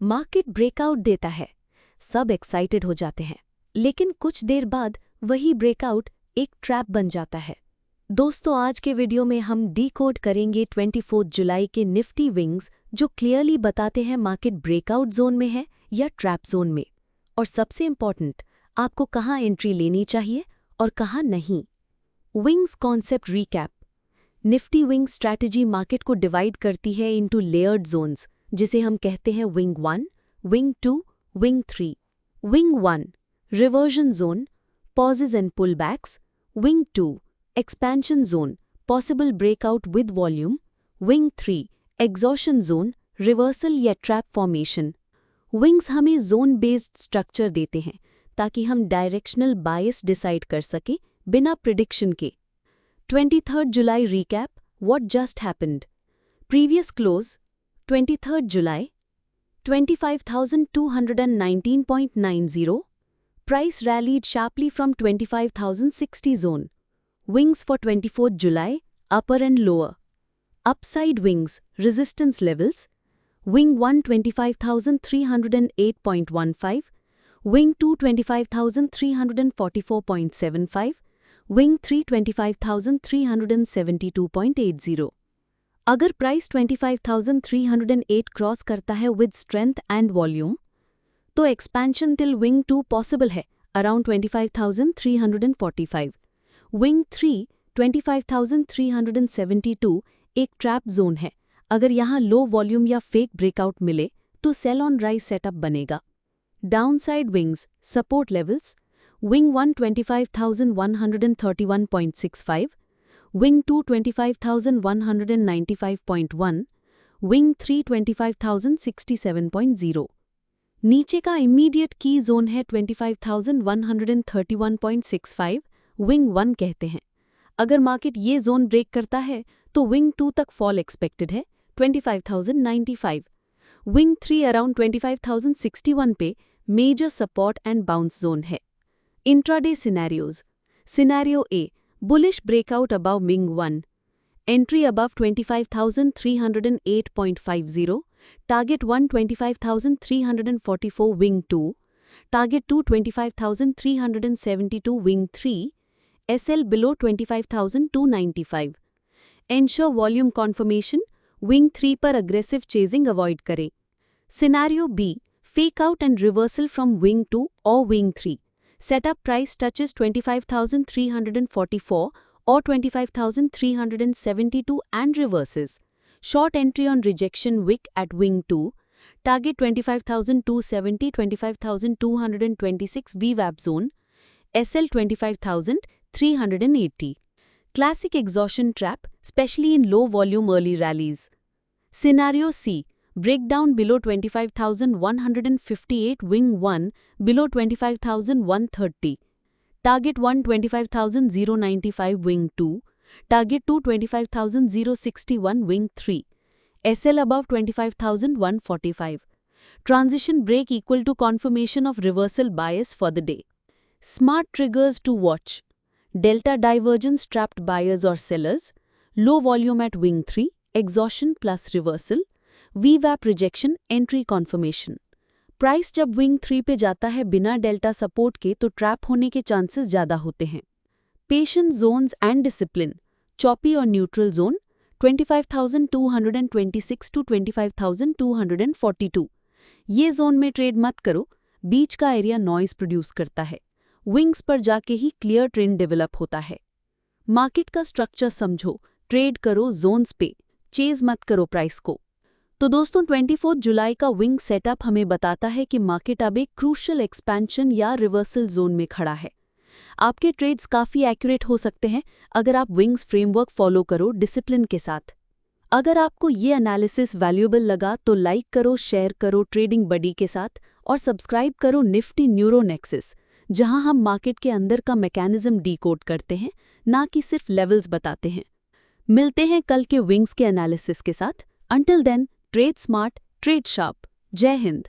Market breakout देता है, सब एक्साइटेड हो जाते हैं, लेकिन कुछ देर बाद वही ब्रेकआउट एक ट्रैप बन जाता है। दोस्तों, आज के वीडियो में हम डीकोड करेंगे 24 जुलाई के निफ्टी विंग्स, जो क्लियरली बताते हैं मार्केट ब्रेकआउट जोन में है या ट्रैप जोन में, और सबसे इंपॉर्टेंट, आपको कहाँ एंट्री लेनी चाहिए और कहाँ नहीं। Wings concept recap. Nifty wing strategy market को डिवाइड करती है इनटू लेयर्ड जोन्स, जिसे हम कहते हैं wing 1, wing 2, wing 3। Wing 1 reversion zone, pauses and pullbacks. Wing 2 expansion zone, possible breakout with volume. Wing 3 exhaustion zone, reversal या trap formation. Wings हमें zone based structure देते हैं ताकि हम डायरेक्शनल बायस डिसाइड कर सकें बिना प्रिडिक्शन के। 23 July recap, what just happened. Previous close 23 July 25,219.90. Price rallied sharply from 25,060 zone. Wings for 24 July, upper and lower. Upside wings, resistance levels. Wing 1 25,308.15. Wing 2 25,344.75. Wing 3 25,372.80. अगर price 25,308 cross करता है with strength and volume, तो expansion till wing 2 possible है around 25,345। Wing 3 25,372 एक trap zone है। अगर यहाँ low volume या फेक ब्रेकआउट मिले तो सेल ऑन राइज सेटअप बनेगा। Downside wings, support levels. Wing 1 25,131.65, Wing 2 25,195.1, Wing 3 25,067.0। नीचे का इमीडिएट की जोन है 25,131.65, Wing 1 कहते हैं। अगर मार्केट ये जोन ब्रेक करता है तो Wing 2 तक फॉल एक्सपेक्टेड है 25,095। Wing 3 अराउंड 25,061 पे major support and bounce zone है। Intraday scenarios. Scenario A, bullish breakout above Wing 1. Entry above 25,308.50. Target 1 25,344 Wing 2. Target 2 25,372 Wing 3. SL below 25,295. Ensure volume confirmation. Wing 3 पर aggressive chasing avoid करें। Scenario B, fake out and reversal from Wing 2 or Wing 3. Setup price touches 25,344 or 25,372 and reverses. Short entry on rejection wick at Wing 2. Target 25,270, 25,226 VWAP zone. SL 25,380. Classic exhaustion trap, especially in low volume early rallies. Scenario C, breakdown below 25,158 Wing 1, below 25,130. Target 1 25,095 Wing 2. Target 2 25,061 Wing 3. SL above 25,145. Transition break equal to confirmation of reversal bias for the day. Smart triggers to watch. Delta divergence trapped buyers or sellers. Low volume at Wing 3, exhaustion plus reversal. VWAP rejection, entry conformation. Price जब wing 3 पे जाता है बिना delta support के तो trap होने के chances ज़्यादा होते हैं। Patience zones and discipline. Choppy और न्यूट्रल जोन 25,226 टू 25,242। ये जोन में ट्रेड मत करो, बीच का एरिया नॉइज प्रोड्यूस करता है। विंग्स पर जाके ही क्लियर ट्रेंड डेवलप होता है। मार्केट का स्ट्रक्चर समझो, ट्रेड करो जोन्स पे, चेज मत करो प्राइस को। तो दोस्तों, 24 जुलाई का विंग सेटअप हमें बताता है कि मार्केट अब एक क्रूशियल एक्सपेंशन या रिवर्सल जोन में खड़ा है। आपके ट्रेड्स काफ़ी एक्यूरेट हो सकते हैं अगर आप विंग्स फ्रेमवर्क फॉलो करो डिसिप्लिन के साथ। अगर आपको ये एनालिसिस वैल्यूएबल लगा तो लाइक करो, शेयर करो ट्रेडिंग बडी के साथ, और सब्सक्राइब करो निफ्टी न्यूरो नेक्सस, जहां हम मार्केट के अंदर का मैकेनिज्म डीकोड करते हैं, ना कि सिर्फ लेवल्स बताते हैं। मिलते हैं कल के विंग्स के एनालिसिस के साथ। Until then, trade smart, trade sharp. जय हिंद।